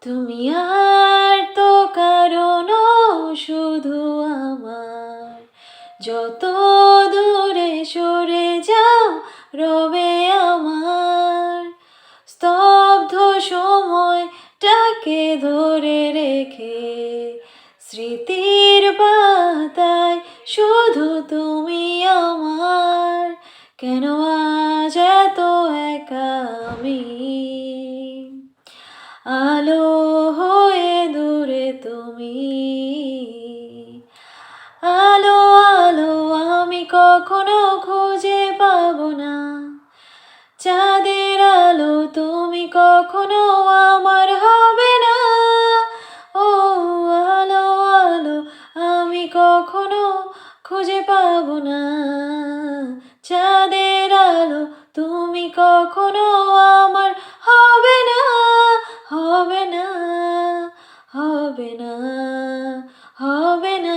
তুমি আর তো কারণ শুধু আমার, যত দূরে সরে যাও রবে আমার। স্তব্ধ সময়টাকে ধরে রেখে স্মৃতির পাতায় শুধু তুমি আমার। কেন আজ এত একা আমি, আলো হয়ে দূরে তুমি। আলো আলো আমি কখনো খুঁজে পাবো না, চাঁদের আলো তুমি কখনো আমার হবে না। ও আলো আলো আমি কখনো খুঁজে পাবো না, চাঁদের আলো তুমি কখনো আমার হবে না, হবে না, হবে না, হবে না।